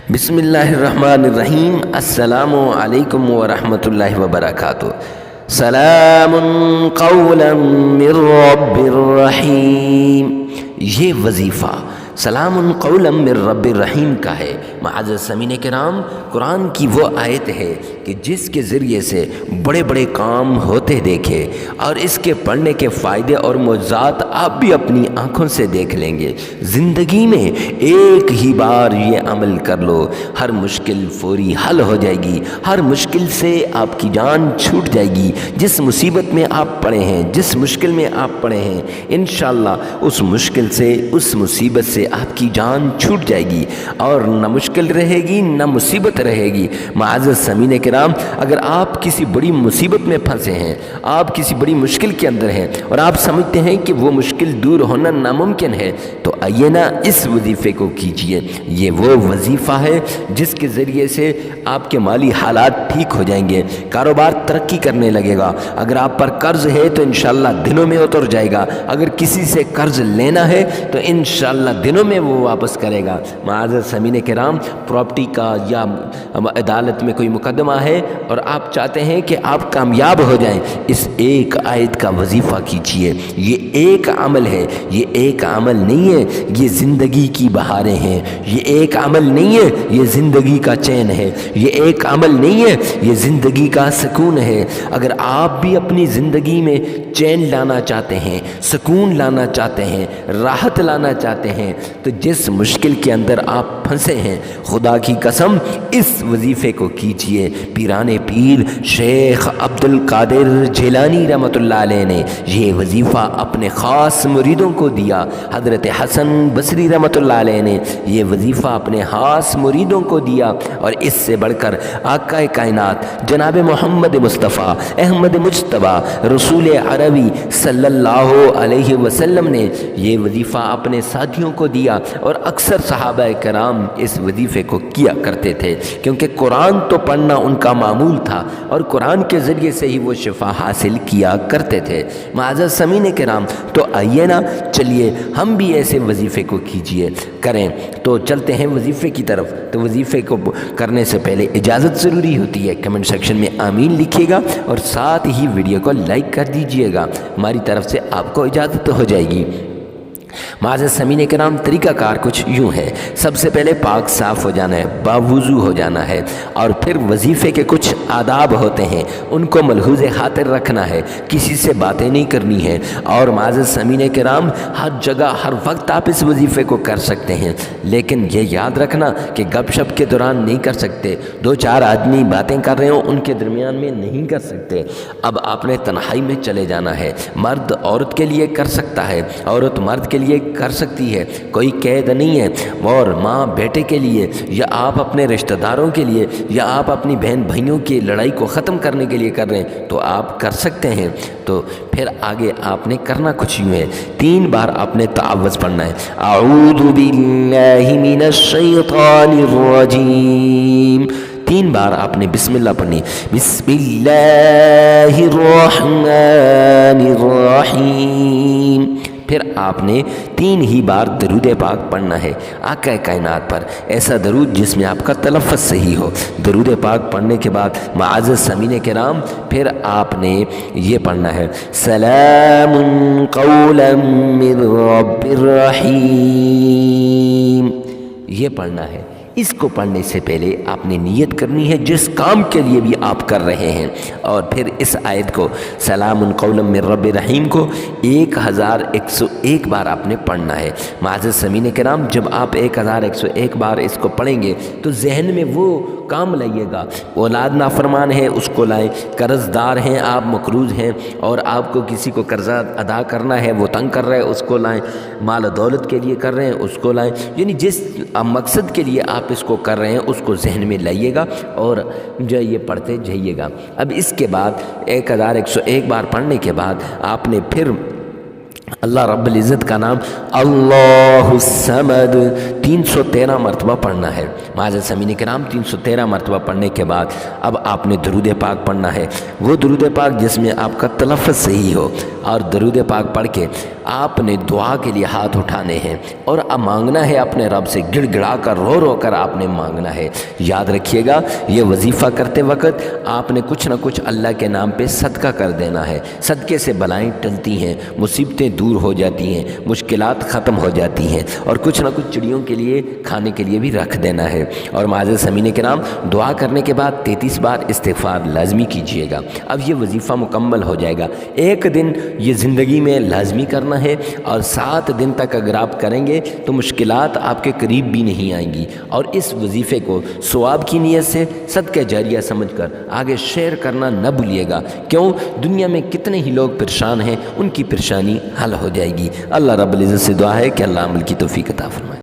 بسم اللہ الرحمن الرحیم۔ السلام علیکم ورحمۃ اللہ وبرکاتہ۔ سلام قولا من رب الرحیم، یہ وظیفہ سلام قولا من رب الرحیم کا ہے۔ معزز سامعین کرام، قرآن کی وہ آیت ہے کہ جس کے ذریعے سے بڑے بڑے کام ہوتے دیکھے، اور اس کے پڑھنے کے فائدے اور معجزات آپ بھی اپنی آنکھوں سے دیکھ لیں گے۔ زندگی میں ایک ہی بار یہ عمل کر لو، ہر مشکل فوری حل ہو جائے گی، ہر مشکل سے آپ کی جان چھوٹ جائے گی۔ جس مصیبت میں آپ پڑے ہیں، جس مشکل میں آپ پڑے ہیں، انشاءاللہ اس مشکل سے، اس مصیبت سے آپ کی جان چھوٹ جائے گی، اور نہ مشکل رہے گی نہ مصیبت رہے گی۔ معزز سامعین کرام، اگر آپ کسی بڑی مصیبت میں پھنسے ہیں، آپ کسی بڑی مشکل کے اندر ہیں، اور آپ سمجھتے ہیں کہ وہ مشکل دور ہونا ناممکن ہے، تو آئیے نا اس وظیفے کو کیجئے۔ یہ وہ وظیفہ ہے جس کے ذریعے سے آپ کے مالی حالات ٹھیک ہو جائیں گے، کاروبار ترقی کرنے لگے گا۔ اگر آپ پر قرض ہے تو انشاءاللہ دنوں میں اتر جائے گا، اگر کسی سے قرض لینا ہے تو انشاءاللہ دنوں میں وہ واپس کرے گا۔ معزز سامعین کرام، پراپرٹی کا یا عدالت میں کوئی مقدمہ ہے اور آپ چاہتے ہیں کہ آپ کامیاب ہو جائیں، اس ایک آیت کا وظیفہ کیجئے۔ یہ ایک عمل ہے، یہ ایک عمل نہیں ہے، یہ زندگی کی بہاریں ہیں۔ یہ ایک عمل نہیں ہے، یہ زندگی کا چین ہے۔ یہ ایک عمل نہیں ہے، یہ زندگی کا سکون ہے۔ اگر آپ بھی اپنی زندگی میں چین لانا چاہتے ہیں، سکون لانا چاہتے ہیں، راحت لانا چاہتے ہیں، تو جس مشکل کے اندر آپ پھنسے ہیں، خدا کی قسم اس وظیفے کو کیجئے۔ پیران پیر شیخ عبد القادر جیلانی رحمۃ اللہ علیہ نے یہ وظیفہ اپنے خاص مریدوں کو دیا۔ حضرت حسن بصری رحمۃ اللہ علیہ نے یہ وظیفہ اپنے خاص مریدوں کو دیا، اور اس سے بڑھ کر آقا کائنات جناب محمد مصطفیٰ احمد مجتبیٰ رسول عربی صلی اللہ علیہ وسلم نے یہ وظیفہ اپنے ساتھیوں کو دیا، اور اکثر صحابہ کرام اس وظیفے کو کیا کرتے تھے، کیونکہ قرآن تو پڑھنا ان کا معمول تھا، اور قرآن کے ذریعے سے ہی وہ شفا حاصل کیا کرتے تھے۔ معزز سامعین کرام، تو آئیے نا، چلیے ہم بھی ایسے وظیفے کو کیجئے، کریں۔ تو چلتے ہیں وظیفے کی طرف۔ تو وظیفے کو کرنے سے پہلے اجازت ضروری ہوتی ہے، کمنٹ سیکشن میں آمین لکھیے گا، اور ساتھ ہی ویڈیو کو لائک کر دیجئے گا۔ ہماری طرف سے آپ کو اجازت ہو جائے گی۔ معزز سامعین کرام، طریقہ کار کچھ یوں ہے۔ سب سے پہلے پاک صاف ہو جانا ہے، باوضو ہو جانا ہے، اور پھر وظیفے کے کچھ آداب ہوتے ہیں، ان کو ملحوظ خاطر رکھنا ہے، کسی سے باتیں نہیں کرنی ہے۔ اور معزز سامعین کرام، ہر جگہ ہر وقت آپ اس وظیفے کو کر سکتے ہیں، لیکن یہ یاد رکھنا کہ گپ شپ کے دوران نہیں کر سکتے۔ دو چار آدمی باتیں کر رہے ہوں، ان کے درمیان میں نہیں کر سکتے۔ اب آپ نے تنہائی میں چلے جانا ہے۔ مرد عورت کے لیے کر سکتا ہے، عورت مرد کے لیے کر سکتی ہے، کوئی قید نہیں ہے۔ اور ماں بیٹے کے لیے، یا آپ اپنے رشتہ داروں کے لیے، یا آپ اپنی بہن بھائیوں کی لڑائی کو ختم کرنے کے لیے کر رہے ہیں تو آپ کر سکتے ہیں۔ تو پھر آگے آپ نے کرنا کچھ یوں ہے، 3 بار آپ نے تعوذ پڑھنا ہے۔ اعوذ باللہ من الشیطان الرجیم، 3 بار آپ نے بسم اللہ پڑھنی، بسم اللہ الرحمن الرحیم۔ پھر آپ نے 3 ہی بار درود پاک پڑھنا ہے آقا کائنات پر، ایسا درود جس میں آپ کا تلفظ صحیح ہو۔ درود پاک پڑھنے کے بعد معزز سامعین کرام، پھر آپ نے یہ پڑھنا ہے، سلام قولا من رب الرحیم، یہ پڑھنا ہے۔ اس کو پڑھنے سے پہلے آپ نے نیت کرنی ہے جس کام کے لیے بھی آپ کر رہے ہیں، اور پھر اس آیت کو، سلام قولا من رب الرحیم کو 1101 بار آپ نے پڑھنا ہے۔ معزز سامعین کرام، جب آپ 1101 بار اس کو پڑھیں گے تو ذہن میں وہ کام لائیے گا۔ اولاد نافرمان ہے اس کو لائیں، قرض دار ہیں آپ، مقروض ہیں، اور آپ کو کسی کو قرضہ ادا کرنا ہے، وہ تنگ کر رہے ہیں، اس کو لائیں۔ مال و دولت کے لیے کر رہے ہیں، اس کو لائیں۔ یعنی جس مقصد کے لیے آپ اس کو کر رہے ہیں اس کو ذہن میں لائیے گا، اور جو یہ پڑھتے جائیے گا۔ اب اس کے بعد 1101 بار پڑھنے کے بعد آپ نے پھر اللہ رب العزت کا نام اللہ الصمد 313 مرتبہ پڑھنا ہے۔ معزز سامعین کرام، 313 مرتبہ پڑھنے کے بعد اب آپ نے درود پاک پڑھنا ہے، وہ درود پاک جس میں آپ کا تلفظ صحیح ہو، اور درود پاک پڑھ کے آپ نے دعا کے لیے ہاتھ اٹھانے ہیں اور اب مانگنا ہے اپنے رب سے، گڑ گڑا کر رو رو کر آپ نے مانگنا ہے۔ یاد رکھیے گا یہ وظیفہ کرتے وقت آپ نے کچھ نہ کچھ اللہ کے نام پہ صدقہ کر دینا ہے۔ صدقے سے بلائیں ٹلتی ہیں، مصیبتیں دور ہو جاتی ہیں، مشکلات ختم ہو جاتی ہیں، اور کچھ نہ کچھ چڑیوں کے لیے کھانے کے لیے بھی رکھ دینا ہے۔ اور معزز سامعین کرام، دعا کرنے کے بعد 33 بار استغفار لازمی کیجیے گا۔ اب یہ وظیفہ مکمل ہو جائے گا۔ ایک دن یہ زندگی میں لازمی کرنا ہے، اور 7 دن تک اگر آپ کریں گے تو مشکلات آپ کے قریب بھی نہیں آئیں گی۔ اور اس وظیفے کو ثواب کی نیت سے صدقہ جاریہ سمجھ کر آگے شیئر کرنا نہ بھولیے گا، کیوں دنیا میں کتنے ہی لوگ پریشان ہیں، ان کی پریشانی حل ہو جائے گی۔ اللہ رب العزت سے دعا ہے کہ اللہ عمل کی توفیق عطا فرمائے۔